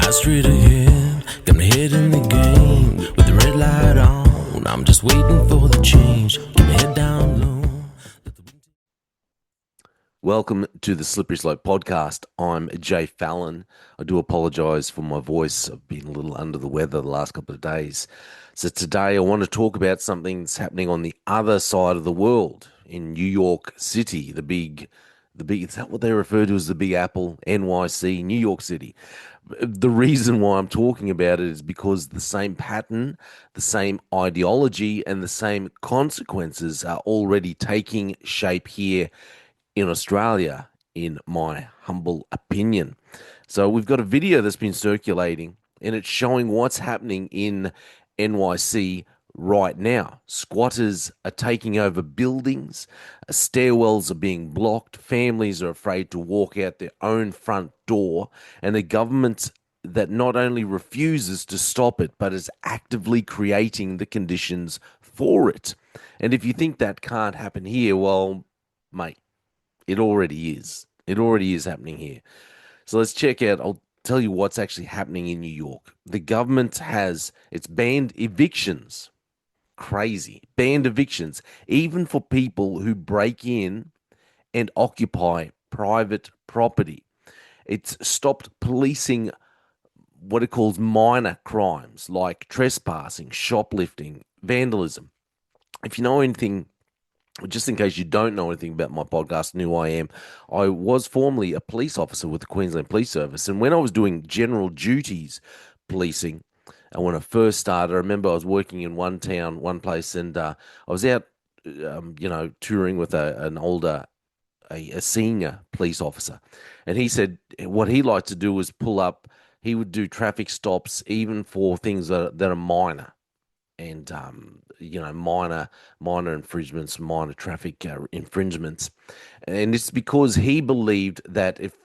High street ahead, got me head in the game. With the red light on, I'm just waiting for the change. Keep my head down low. Welcome to the Slippery Slope podcast. I'm Jay Fallon. I do apologise for my voice. I've been a little under the weather the last couple of days. So today I want to talk about something that's happening on the other side of the world in New York City, the big, is that what they refer to as the Big Apple, NYC, New York City? The reason why I'm talking about it is because the same pattern, the same ideology, and the same consequences are already taking shape here in Australia, in my humble opinion. So we've got a video that's been circulating and it's showing what's happening in NYC right now. Squatters are taking over buildings, stairwells are being blocked, families are afraid to walk out their own front door, and the government that not only refuses to stop it, but is actively creating the conditions for it. And if you think that can't happen here, well, mate, it already is. It already is happening here. So let's check out. I'll tell you what's actually happening in New York. The government it's banned evictions. Crazy. Banned evictions, even for people who break in and occupy private property. It's stopped policing what it calls minor crimes like trespassing, shoplifting, vandalism. If you know anything, just in case you don't know anything about my podcast and who I am, I was formerly a police officer with the Queensland Police Service. And when I was doing general duties policing, and when I first started, I remember I was working in one town, one place, and I was out, touring with a senior police officer. And he said what he liked to do was he would do traffic stops even for things that are minor and minor infringements, minor traffic infringements, and it's because he believed that if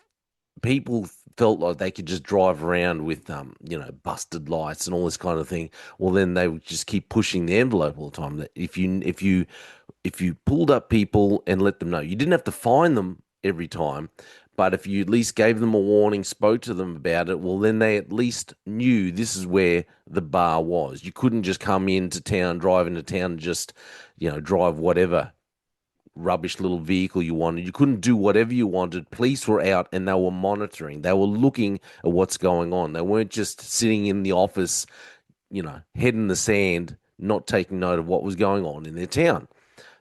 people felt like they could just drive around with busted lights and all this kind of thing, well then they would just keep pushing the envelope all the time. That if you pulled up people and let them know, you didn't have to fine them every time, but if you at least gave them a warning, spoke to them about it, well, then they at least knew this is where the bar was. You couldn't just come into town, drive into town, and just, drive whatever rubbish little vehicle you wanted. You couldn't do whatever you wanted. Police were out and they were monitoring. They were looking at what's going on. They weren't just sitting in the office, head in the sand, not taking note of what was going on in their town.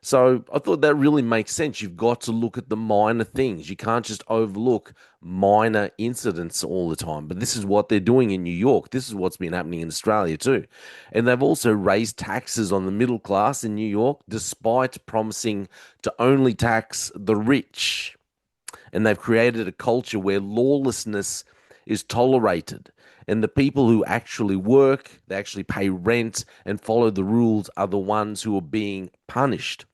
So I thought that really makes sense. You've got to look at the minor things. You can't just overlook minor incidents all the time. But this is what they're doing in New York. This is what's been happening in Australia too. And they've also raised taxes on the middle class in New York, despite promising to only tax the rich. And they've created a culture where lawlessness is tolerated. And the people who actually work, they actually pay rent and follow the rules, are the ones who are being punished.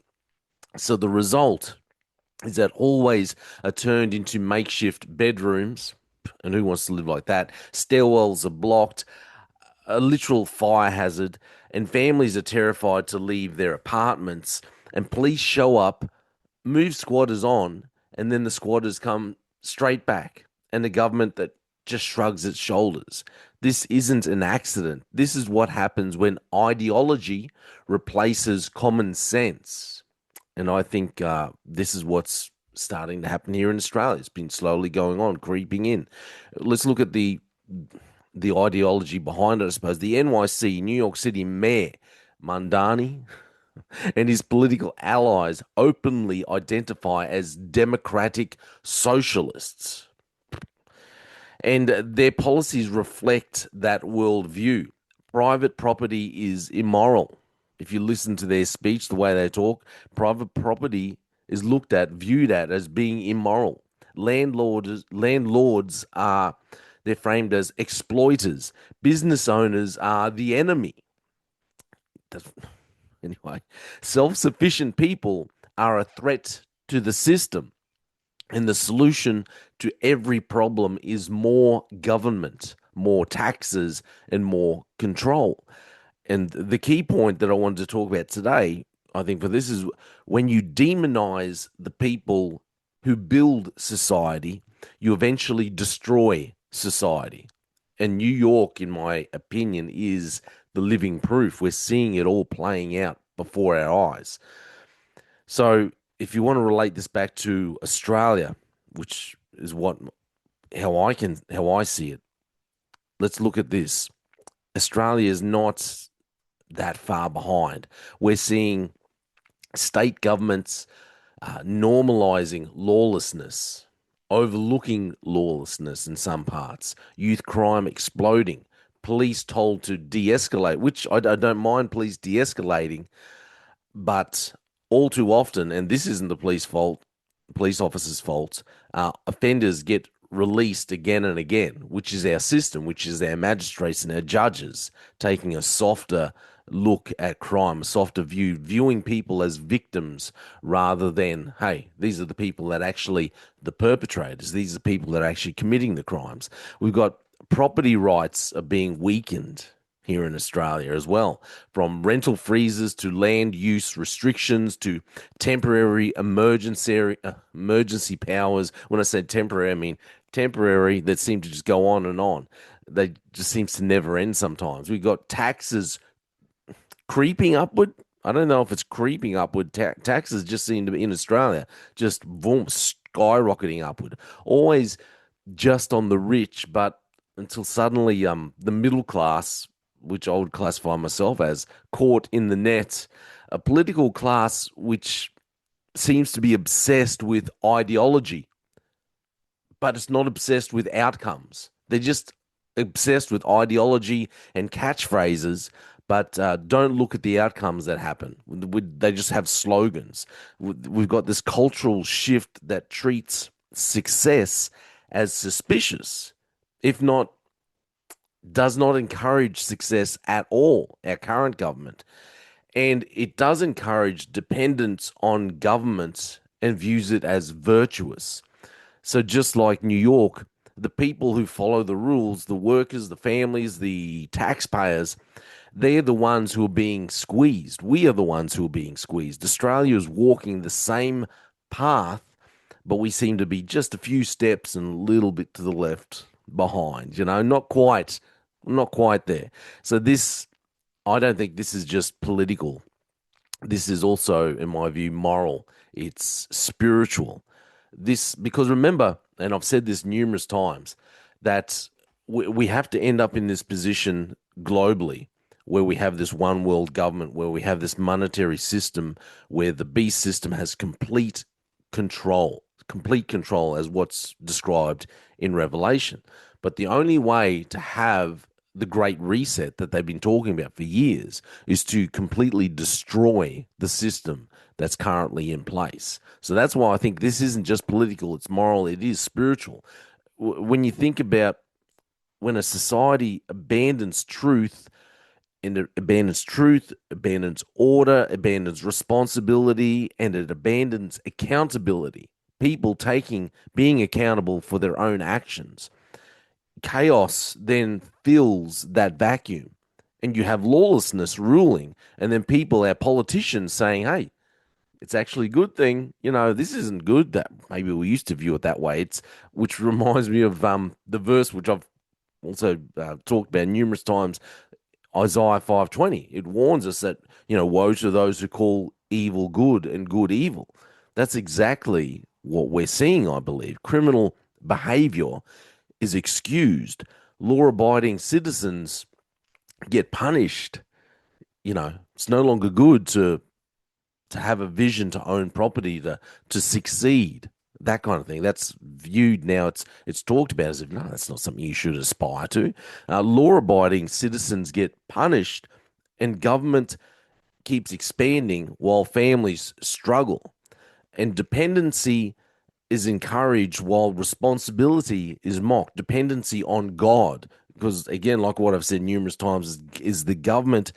So the result is that hallways are turned into makeshift bedrooms. And who wants to live like that? Stairwells are blocked, a literal fire hazard, and families are terrified to leave their apartments. And police show up, move squatters on, and then the squatters come straight back. And the government that just shrugs its shoulders. This isn't an accident. This is what happens when ideology replaces common sense. And I think this is what's starting to happen here in Australia. It's been slowly going on, creeping in. Let's look at the ideology behind it, I suppose. The NYC, New York City Mayor Mandani and his political allies openly identify as democratic socialists. And their policies reflect that worldview. Private property is immoral. If you listen to their speech, the way they talk, private property is looked at, viewed at as being immoral. Landlords they're framed as exploiters. Business owners are the enemy. Anyway, self-sufficient people are a threat to the system. And the solution to every problem is more government, more taxes, and more control. And the key point that I wanted to talk about today, I think, for this is when you demonize the people who build society, you eventually destroy society. And New York, in my opinion, is the living proof. We're seeing it all playing out before our eyes. So, if you want to relate this back to Australia, which is what how I see it, let's look at this. Australia is not that far behind. We're seeing state governments normalizing lawlessness, overlooking lawlessness in some parts, youth crime exploding, police told to de escalate, which I don't mind police de escalating, but all too often, and this isn't the police officers' fault, offenders get released again and again, which is our system, which is our magistrates and our judges taking a softer look at crime, a softer view, viewing people as victims rather than, hey, these are the people that actually the perpetrators, these are the people that are actually committing the crimes. We've got property rights are being weakened here in Australia as well, from rental freezes to land use restrictions to temporary emergency powers. When I say temporary, I mean temporary that seem to just go on and on. They just seems to never end sometimes. We've got taxes creeping upward. I don't know if it's creeping upward. Taxes just seem to be in Australia just boom, skyrocketing upward. Always just on the rich, but until suddenly the middle class, which I would classify myself as, caught in the net, a political class which seems to be obsessed with ideology, but it's not obsessed with outcomes. They're just obsessed with ideology and catchphrases, but don't look at the outcomes that happen. They just have slogans. We've got this cultural shift that treats success as suspicious, if not, does not encourage success at all, our current government. And it does encourage dependence on governments and views it as virtuous. So just like New York, the people who follow the rules, the workers, the families, the taxpayers, they're the ones who are being squeezed. We are the ones who are being squeezed. Australia is walking the same path, but we seem to be just a few steps and a little bit to the left behind, not quite there. So this, I don't think this is just political. This is also, in my view, moral. It's spiritual. This, because remember, and I've said this numerous times, that we have to end up in this position globally where we have this one world government, where we have this monetary system, where the beast system has complete control as what's described in Revelation. But the only way to have the great reset that they've been talking about for years is to completely destroy the system that's currently in place. So that's why I think this isn't just political, it's moral, it is spiritual. When you think about when a society abandons order, abandons responsibility, and it abandons accountability, people being accountable for their own actions, chaos then fills that vacuum, and you have lawlessness ruling, and then people, our politicians, saying, hey, it's actually a good thing, this isn't good. That maybe we used to view it that way. It's Which reminds me of the verse which I've also talked about numerous times, Isaiah 5:20. It warns us that, woe to those who call evil good and good evil. That's exactly what we're seeing, I believe. Criminal behavior is excused. Law-abiding citizens get punished. It's no longer good to have a vision, to own property, to succeed, that kind of thing. That's viewed now. It's talked about as if, no, that's not something you should aspire to. Law-abiding citizens get punished, and government keeps expanding while families struggle, and dependency is encouraged while responsibility is mocked. Dependency on God, because again, like what I've said numerous times, is the government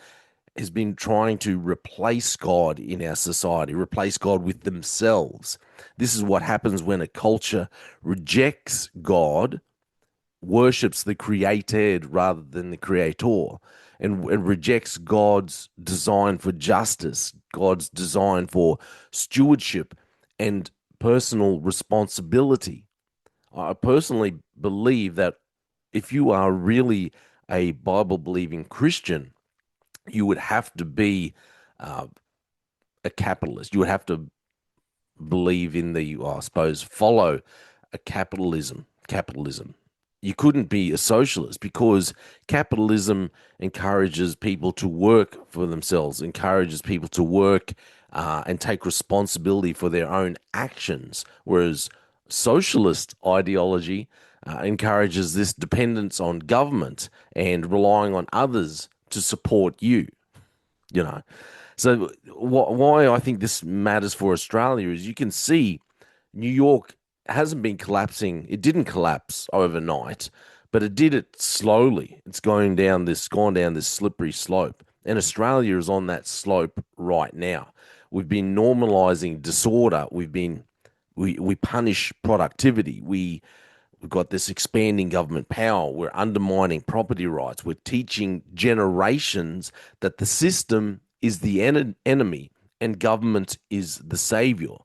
has been trying to replace God in our society, replace God with themselves. This is what happens when a culture rejects God, worships the created rather than the creator, and rejects God's design for justice, God's design for stewardship and personal responsibility. I personally believe that if you are really a Bible believing Christian, you would have to be uh, a capitalist. You would have to believe in the, well, I suppose, follow a capitalism. Capitalism. You couldn't be a socialist because capitalism encourages people to work for themselves, encourages people to work and take responsibility for their own actions, whereas socialist ideology encourages this dependence on government and relying on others to support you. You know, so why I think this matters for Australia is you can see New York hasn't been collapsing. It didn't collapse overnight, but it did it slowly. It's gone down this slippery slope. And Australia is on that slope right now. We've been normalizing disorder. We punish productivity. We've got this expanding government power. We're undermining property rights. We're teaching generations that the system is the enemy and government is the savior.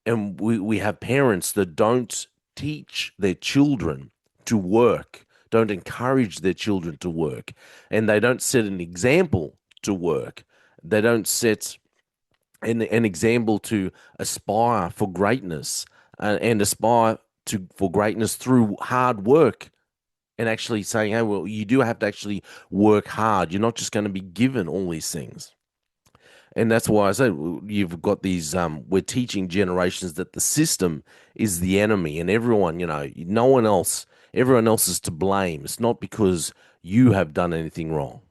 And we have parents that don't teach their children to work, don't encourage their children to work, and they don't set an example to work. They don't set an example to aspire for greatness and aspire for greatness through hard work and actually saying, hey, well, you do have to actually work hard. You're not just going to be given all these things. And that's why I said you've got these, we're teaching generations that the system is the enemy and everyone, no one else, everyone else is to blame. It's not because you have done anything wrong.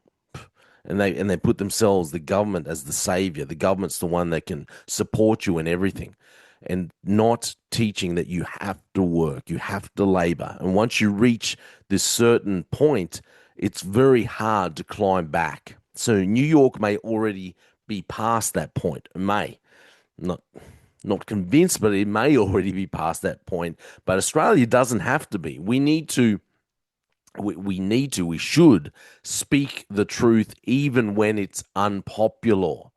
And they put themselves, the government, as the savior. The government's the one that can support you in everything, and not teaching that you have to work, you have to labor. And once you reach this certain point, it's very hard to climb back. So New York may already be past that point. It may not not convinced, but it may already be past that point. But Australia doesn't have to be. We should speak the truth even when it's unpopular.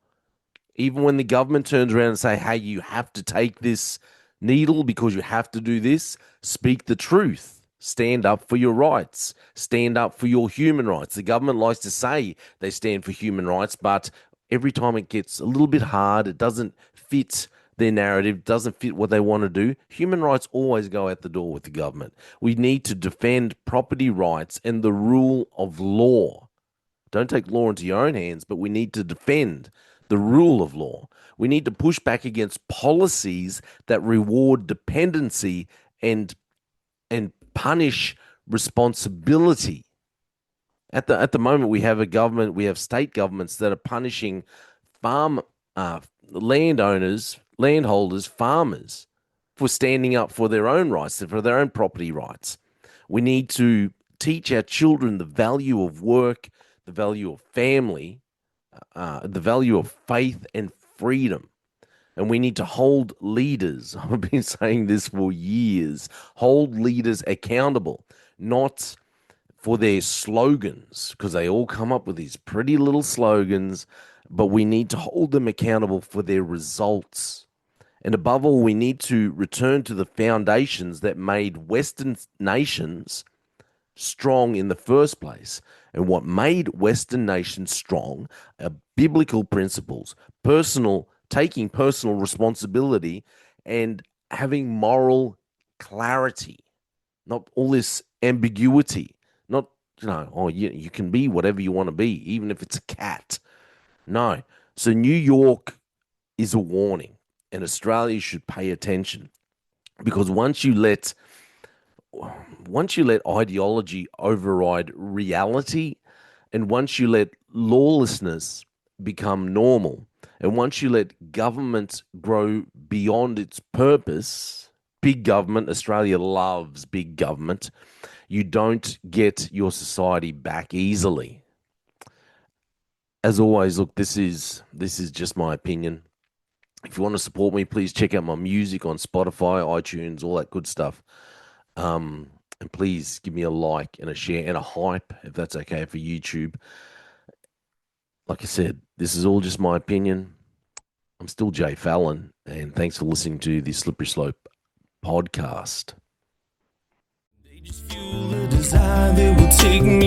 Even when the government turns around and say, hey, you have to take this needle because you have to do this, speak the truth. Stand up for your rights. Stand up for your human rights. The government likes to say they stand for human rights, but every time it gets a little bit hard, it doesn't fit their narrative, doesn't fit what they want to do. Human rights always go out the door with the government. We need to defend property rights and the rule of law. Don't take law into your own hands, but we need to defend the rule of law. We need to push back against policies that reward dependency and punish responsibility. At the moment, we have a government, we have state governments that are punishing farm landowners, landholders, farmers for standing up for their own rights, for their own property rights. We need to teach our children the value of work, the value of family, the value of faith and freedom. And we need to hold leaders, I've been saying this for years, hold leaders accountable, not for their slogans, because they all come up with these pretty little slogans, but we need to hold them accountable for their results. And above all, we need to return to the foundations that made Western nations strong in the first place. And what made Western nations strong are biblical principles, taking personal responsibility and having moral clarity, not all this ambiguity, not, oh, you can be whatever you want to be, even if it's a cat. No. So New York is a warning, and Australia should pay attention because once you let ideology override reality, and once you let lawlessness become normal, and once you let government grow beyond its purpose, big government, Australia loves big government, you don't get your society back easily. As always, look, this is just my opinion. If you want to support me, please check out my music on Spotify, iTunes, all that good stuff. And please give me a like and a share and a hype if that's okay for YouTube. Like I said, this is all just my opinion. I'm still Jay Fallon, and thanks for listening to the Slippery Slope podcast. Just fuel a desire that will take me